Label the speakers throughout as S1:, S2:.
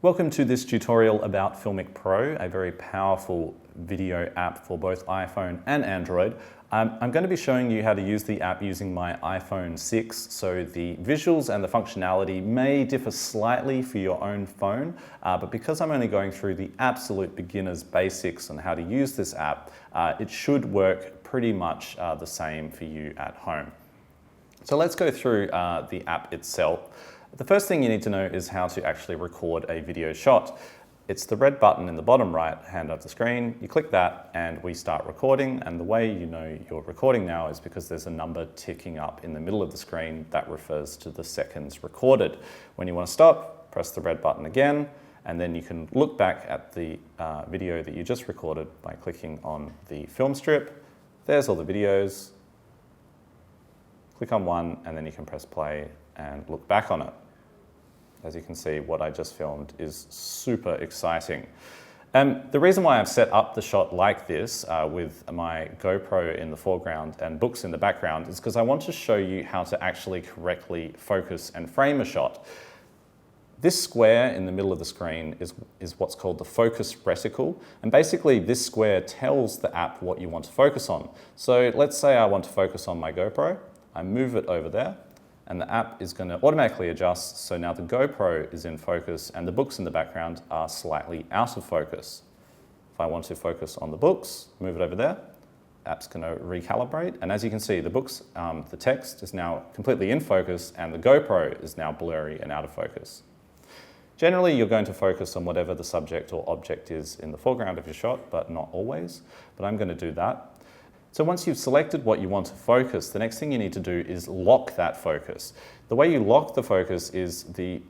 S1: Welcome to this tutorial about Filmic Pro, a very powerful video app for both iPhone and Android. I'm going to be showing you how to use the app using my iPhone 6, so the visuals and the functionality may differ slightly for your own phone, but because I'm only going through the absolute beginner's basics on how to use this app, it should work pretty much the same for you at home. So let's go through the app itself. The first thing you need to know is how to actually record a video shot. It's the red button in the bottom right hand of the screen. You click that and we start recording, and the way you know you're recording now is because there's a number ticking up in the middle of the screen that refers to the seconds recorded. When you want to stop, press the red button again, and then you can look back at the video that you just recorded by clicking on the film strip. There's all the videos. Click on one and then you can press play and look back on it. As you can see, what I just filmed is super exciting. The reason why I've set up the shot like this with my GoPro in the foreground and books in the background is because I want to show you how to actually correctly focus and frame a shot. This square in the middle of the screen is what's called the focus reticle, and basically this square tells the app what you want to focus on. So let's say I want to focus on my GoPro. I move it over there, and the app is going to automatically adjust, so now the GoPro is in focus and the books in the background are slightly out of focus. If I want to focus on the books, move it over there, app's going to recalibrate, and as you can see, the books, the text is now completely in focus and the GoPro is now blurry and out of focus. Generally, you're going to focus on whatever the subject or object is in the foreground of your shot, but not always, but I'm going to do that. So once you've selected what you want to focus, the next thing you need to do is lock that focus. The way you lock the focus is the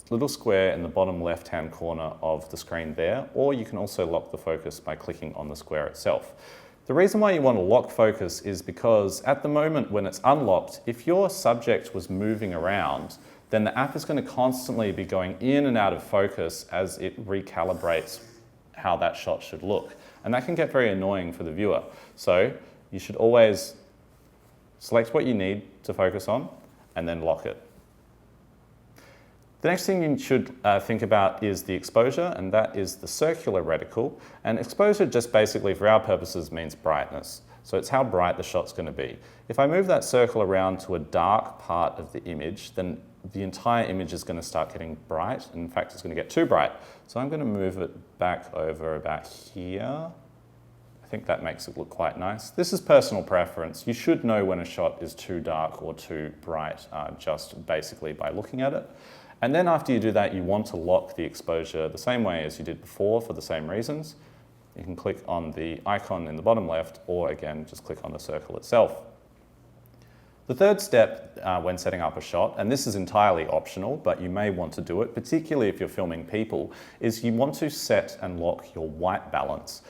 S1: little square in the bottom left-hand corner of the screen there, or you can also lock the focus by clicking on the square itself. The reason why you want to lock focus is because at the moment when it's unlocked, if your subject was moving around, then the app is going to constantly be going in and out of focus as it recalibrates how that shot should look. And that can get very annoying for the viewer. So you should always select what you need to focus on and then lock it. The next thing you should think about is the exposure, and that is the circular reticle. And exposure just basically for our purposes means brightness. So it's how bright the shot's going to be. If I move that circle around to a dark part of the image, then the entire image is going to start getting bright. In fact, it's going to get too bright. So I'm going to move it back over about here. I think that makes it look quite nice. This is personal preference. You should know when a shot is too dark or too bright, just basically by looking at it. And then after you do that, you want to lock the exposure the same way as you did before for the same reasons. You can click on the icon in the bottom left, or again, just click on the circle itself. The third step when setting up a shot, and this is entirely optional, but you may want to do it, particularly if you're filming people, is you want to set and lock your white balance.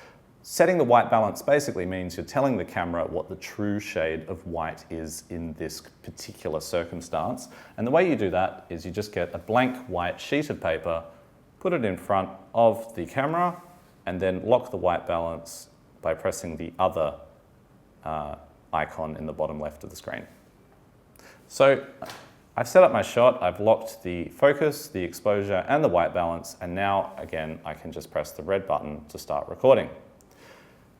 S1: Setting the white balance basically means you're telling the camera what the true shade of white is in this particular circumstance. And the way you do that is you just get a blank white sheet of paper, put it in front of the camera, and then lock the white balance by pressing the other icon in the bottom left of the screen. So I've set up my shot, I've locked the focus, the exposure, and the white balance, and now, again, I can just press the red button to start recording.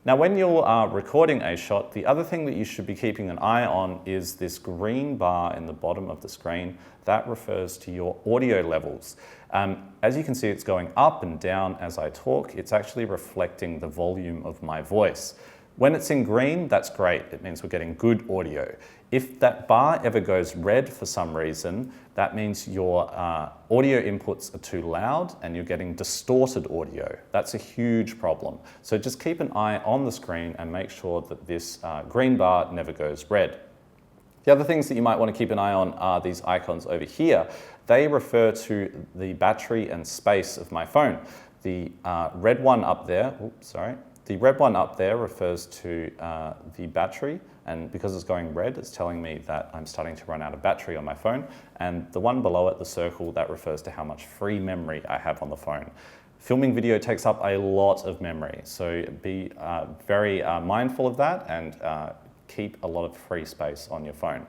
S1: Now, when you're recording a shot, the other thing that you should be keeping an eye on is this green bar in the bottom of the screen. That refers to your audio levels. As you can see, it's going up and down as I talk. It's actually reflecting the volume of my voice. When it's in green, that's great. It means we're getting good audio. If that bar ever goes red for some reason, that means your audio inputs are too loud and you're getting distorted audio. That's a huge problem. So just keep an eye on the screen and make sure that this green bar never goes red. The other things that you might want to keep an eye on are these icons over here. They refer to the battery and space of my phone. The red one up there, the red one up there refers to the battery, and because it's going red, it's telling me that I'm starting to run out of battery on my phone. And the one below it, the circle, that refers to how much free memory I have on the phone. Filming video takes up a lot of memory, so be very mindful of that and keep a lot of free space on your phone.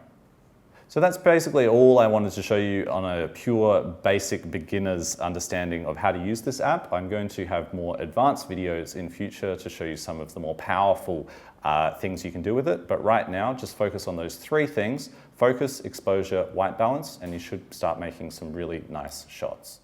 S1: So that's basically all I wanted to show you on a pure basic beginner's understanding of how to use this app. I'm going to have more advanced videos in future to show you some of the more powerful things you can do with it. But right now, just focus on those three things: focus, exposure, white balance, and you should start making some really nice shots.